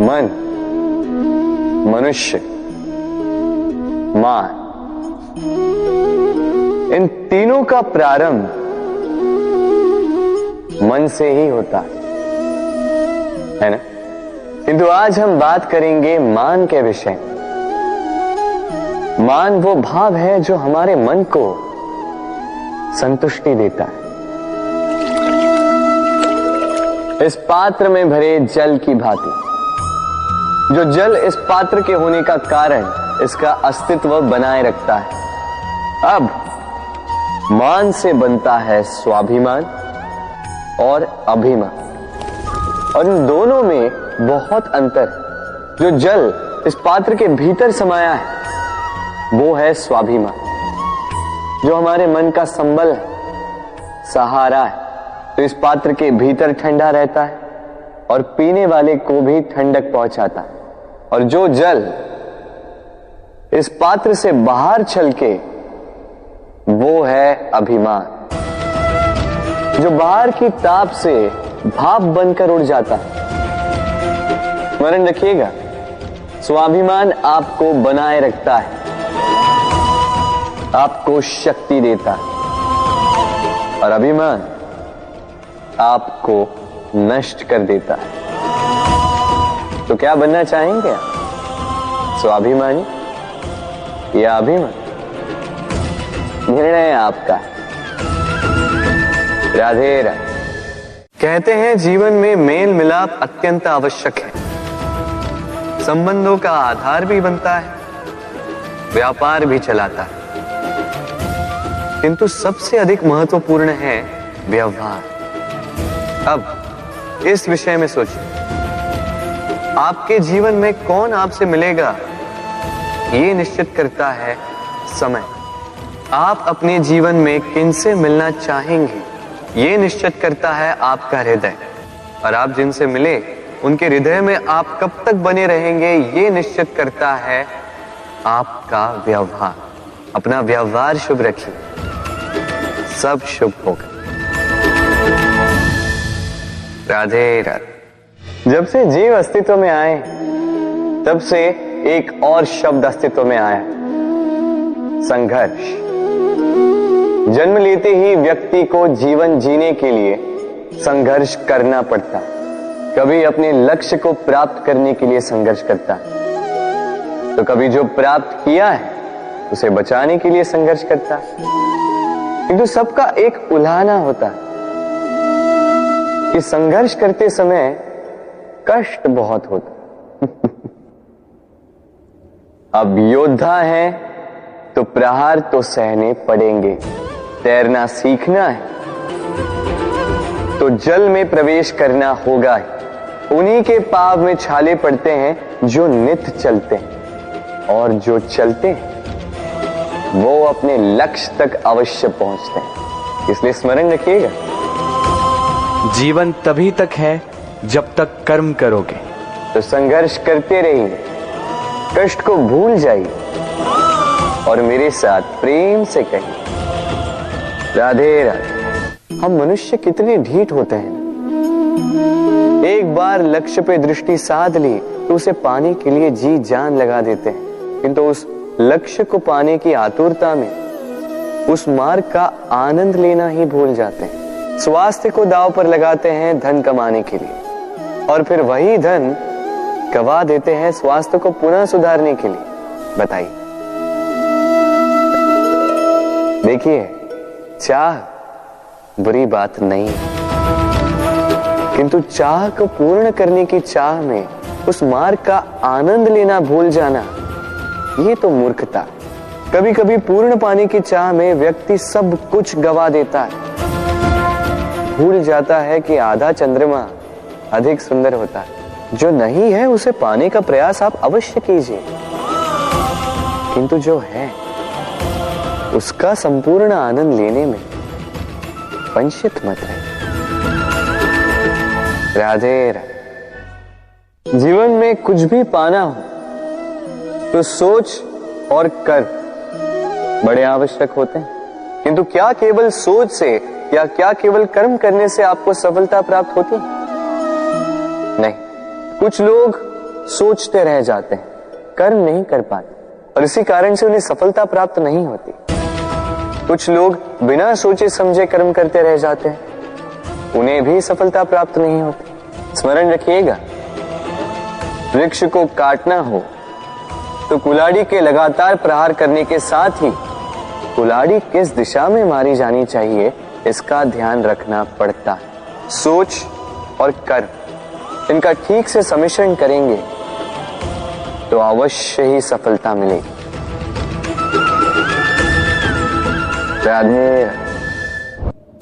मन, मनुष्य, मान, इन तीनों का प्रारंभ मन से ही होता है ना। किंतु आज हम बात करेंगे मान के विषय। मान वो भाव है जो हमारे मन को संतुष्टि देता है। इस पात्र में भरे जल की भांति, जो जल इस पात्र के होने का कारण इसका अस्तित्व बनाए रखता है। अब मान से बनता है स्वाभिमान और अभिमान, और इन दोनों में बहुत अंतर है। जो जल इस पात्र के भीतर समाया है वो है स्वाभिमान, जो हमारे मन का संबल है, सहारा है। तो इस पात्र के भीतर ठंडा रहता है और पीने वाले को भी ठंडक पहुंचाता है। और जो जल इस पात्र से बाहर छलके वो है अभिमान, जो बाहर की ताप से भाप बनकर उड़ जाता है। स्मरण रखिएगा, स्वाभिमान आपको बनाए रखता है, आपको शक्ति देता है, और अभिमान आपको नष्ट कर देता है। तो क्या बनना चाहेंगे आप, स्वाभिमानी या अभिमान? निर्णय आपका। राधे राधे। कहते हैं जीवन में मेल मिलाप अत्यंत आवश्यक है, संबंधों का आधार भी बनता है, व्यापार भी चलाता है, किंतु सबसे अधिक महत्वपूर्ण है व्यवहार। अब इस विषय में सोचिए, आपके जीवन में कौन आपसे मिलेगा ये निश्चित करता है समय। आप अपने जीवन में किनसे मिलना चाहेंगे ये निश्चित करता है आपका हृदय, और आप जिनसे मिले उनके हृदय में आप कब तक बने रहेंगे ये निश्चित करता है आपका व्यवहार। अपना व्यवहार शुभ रखिए, सब शुभ होगा। राधे राधे। जब से जीव अस्तित्व में आए तब से एक और शब्द अस्तित्व में आया, संघर्ष। जन्म लेते ही व्यक्ति को जीवन जीने के लिए संघर्ष करना पड़ता है। कभी अपने लक्ष्य को प्राप्त करने के लिए संघर्ष करता है, तो कभी जो प्राप्त किया है उसे बचाने के लिए संघर्ष करता है। किंतु सबका एक उल्हाना होता है कि संघर्ष करते समय कष्ट बहुत होता। अब योद्धा है तो प्रहार तो सहने पड़ेंगे। तैरना सीखना है तो जल में प्रवेश करना होगा ही। उन्हीं के पाव में छाले पड़ते हैं जो नित्य चलते हैं, और जो चलते हैं वो अपने लक्ष्य तक अवश्य पहुंचते हैं। इसलिए स्मरण रखिएगा, जीवन तभी तक है जब तक कर्म करोगे। तो संघर्ष करते रहिए, कष्ट को भूल जाइए और मेरे साथ प्रेम से कहिए राधे राधे। हम मनुष्य कितने ढीठ होते हैं। एक बार लक्ष्य पे दृष्टि साध ली तो उसे पाने के लिए जी जान लगा देते हैं, किंतु उस लक्ष्य को पाने की आतुरता में उस मार्ग का आनंद लेना ही भूल जाते हैं। स्वास्थ्य को दांव पर लगाते हैं धन कमाने के लिए, और फिर वही धन गवा देते हैं स्वास्थ्य को पुनः सुधारने के लिए। बताइए। देखिए, चाह बुरी बात नहीं है, किंतु चाह को पूर्ण करने की चाह में उस मार्ग का आनंद लेना भूल जाना, ये तो मूर्खता। कभी कभी पूर्ण पाने की चाह में व्यक्ति सब कुछ गवा देता है, भूल जाता है कि आधा चंद्रमा अधिक सुंदर होता है। जो नहीं है उसे पाने का प्रयास आप अवश्य कीजिए, किंतु जो है उसका संपूर्ण आनंद लेने में वंचित मत रहे। राधे राधे। जीवन में कुछ भी पाना हो तो सोच और कर्म बड़े आवश्यक होते हैं, किंतु क्या केवल सोच से या क्या केवल कर्म करने से आपको सफलता प्राप्त होती है? नहीं। कुछ लोग सोचते रह जाते हैं, कर्म नहीं कर पाते और इसी कारण से उन्हें सफलता प्राप्त नहीं होती। कुछ लोग बिना सोचे समझे कर्म करते रह जाते हैं, उन्हें भी सफलता प्राप्त नहीं होती। स्मरण रखिएगा, वृक्ष को काटना हो तो कुल्हाड़ी के लगातार प्रहार करने के साथ ही कुल्हाड़ी किस दिशा में मारी जानी चाहिए इसका ध्यान रखना पड़ता है। सोच और कर्म इनका ठीक से सम्मिश्रण करेंगे तो अवश्य ही सफलता मिलेगी। राधे।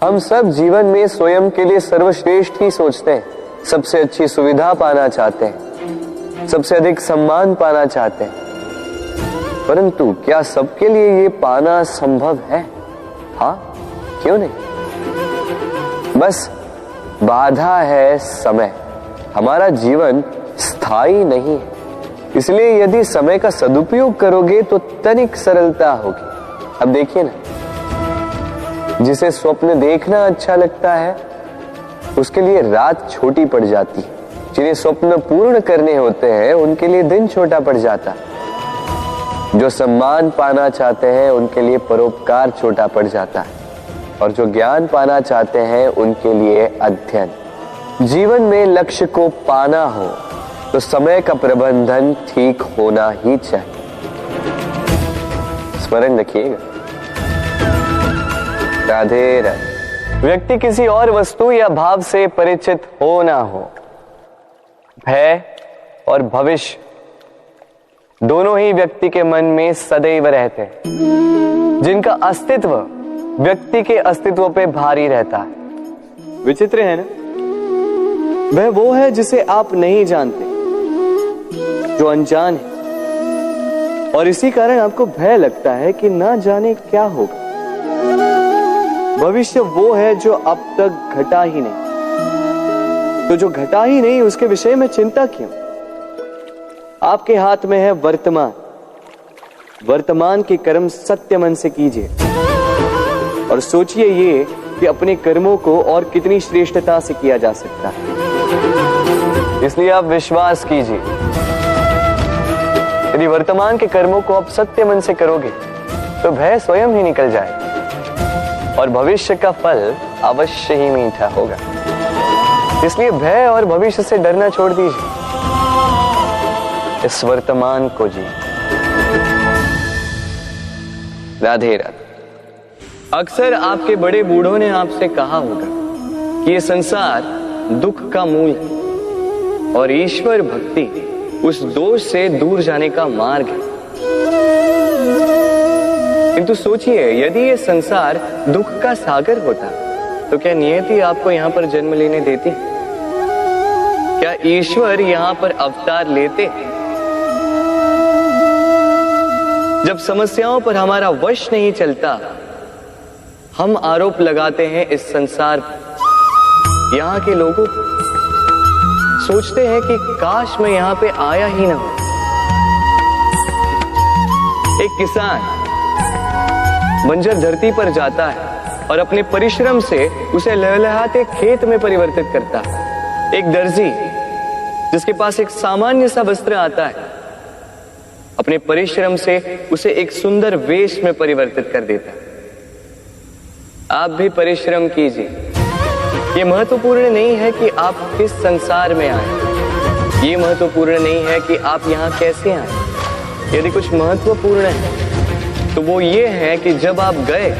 हम सब जीवन में स्वयं के लिए सर्वश्रेष्ठ ही सोचते हैं, सबसे अच्छी सुविधा पाना चाहते हैं, सबसे अधिक सम्मान पाना चाहते हैं, परंतु क्या सबके लिए ये पाना संभव है? हाँ, क्यों नहीं? बस बाधा है समय। हमारा जीवन स्थायी नहीं है, इसलिए यदि समय का सदुपयोग करोगे तो तनिक सरलता होगी। अब देखिए ना, जिसे स्वप्न देखना अच्छा लगता है उसके लिए रात छोटी पड़ जाती है, जिन्हें स्वप्न पूर्ण करने होते हैं उनके लिए दिन छोटा पड़ जाता है, जो सम्मान पाना चाहते हैं उनके लिए परोपकार छोटा पड़ जाता है, और जो ज्ञान पाना चाहते हैं उनके लिए अध्ययन। जीवन में लक्ष्य को पाना हो तो समय का प्रबंधन ठीक होना ही चाहिए। स्मरण रखिएगा। राधे राधे। व्यक्ति किसी और वस्तु या भाव से परिचित हो ना हो, भय और भविष्य दोनों ही व्यक्ति के मन में सदैव रहते हैं, जिनका अस्तित्व व्यक्ति के अस्तित्व पे भारी रहता है। विचित्र है ना? वह वो है जिसे आप नहीं जानते, जो अनजान है, और इसी कारण आपको भय लगता है कि ना जाने क्या होगा। भविष्य वो है जो अब तक घटा ही नहीं, तो जो घटा ही नहीं उसके विषय में चिंता क्यों? आपके हाथ में है वर्तमान। वर्तमान के कर्म सत्य मन से कीजिए और सोचिए ये कि अपने कर्मों को और कितनी श्रेष्ठता से किया जा सकता है। इसलिए आप विश्वास कीजिए, यदि वर्तमान के कर्मों को आप सत्य मन से करोगे तो भय स्वयं ही निकल जाए और भविष्य का फल अवश्य ही मीठा होगा। इसलिए भय और भविष्य से डरना छोड़ दीजिए, इस वर्तमान को जी। राधे राधे। अक्सर आपके बड़े बूढ़ों ने आपसे कहा होगा कि ये संसार दुख का मूल है और ईश्वर भक्ति उस दोष से दूर जाने का मार्ग है। किंतु सोचिए, यदि ये संसार दुख का सागर होता तो क्या नियति आपको यहां पर जन्म लेने देती? क्या ईश्वर यहां पर अवतार लेते? जब समस्याओं पर हमारा वश नहीं चलता, हम आरोप लगाते हैं इस संसार पर। यहाँ के लोगों सोचते हैं कि काश मैं यहाँ पे आया ही ना हो। एक किसान बंजर धरती पर जाता है और अपने परिश्रम से उसे लहलहाते खेत में परिवर्तित करता है। एक दर्जी जिसके पास एक सामान्य सा वस्त्र आता है, अपने परिश्रम से उसे एक सुंदर वेश में परिवर्तित कर देता है। आप भी परिश्रम कीजिए। ये महत्वपूर्ण नहीं है कि आप किस संसार में आए, ये महत्वपूर्ण नहीं है कि आप यहाँ कैसे आए। यदि कुछ महत्वपूर्ण है तो वो ये है कि जब आप गए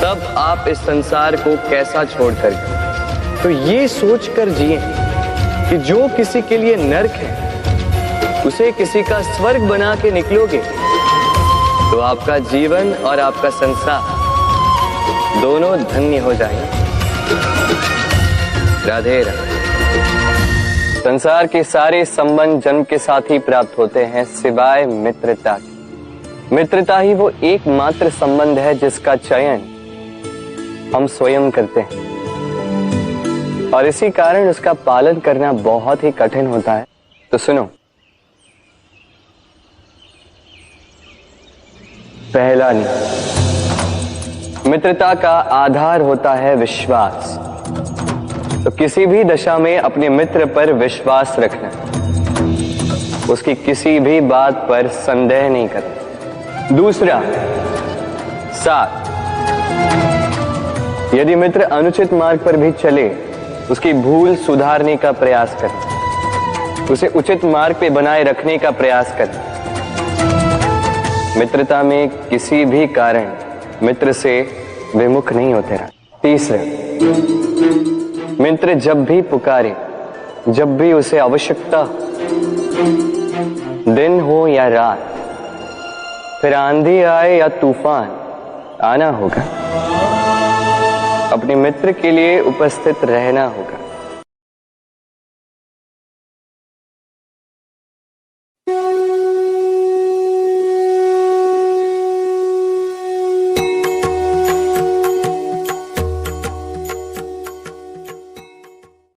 तब आप इस संसार को कैसा छोड़कर गए। तो ये सोचकर जिए कि जो किसी के लिए नरक है उसे किसी का स्वर्ग बना के निकलोगे तो आपका जीवन और आपका संसार दोनों धन्य हो जाएंगे। राधे राधे। संसार के सारे संबंध जन्म के साथ ही प्राप्त होते हैं सिवाय मित्रता की। मित्रता ही वो एकमात्र संबंध है जिसका चयन हम स्वयं करते हैं और इसी कारण उसका पालन करना बहुत ही कठिन होता है। तो सुनो, पहला नियम, मित्रता का आधार होता है विश्वास। तो किसी भी दशा में अपने मित्र पर विश्वास रखना। उसकी किसी भी बात पर संदेह नहीं करें। दूसरा, 7, यदि मित्र अनुचित मार्ग पर भी चले, उसकी भूल सुधारने का प्रयास करें, उसे उचित मार्ग पे बनाए रखने का प्रयास करें। मित्रता में किसी भी कारण मित्र से विमुख नहीं होते रहें। तीसरे, मित्र जब भी पुकारे, जब भी उसे आवश्यकता, दिन हो या रात, फिर आंधी आए या तूफान, आना होगा, अपने मित्र के लिए उपस्थित रहना होगा।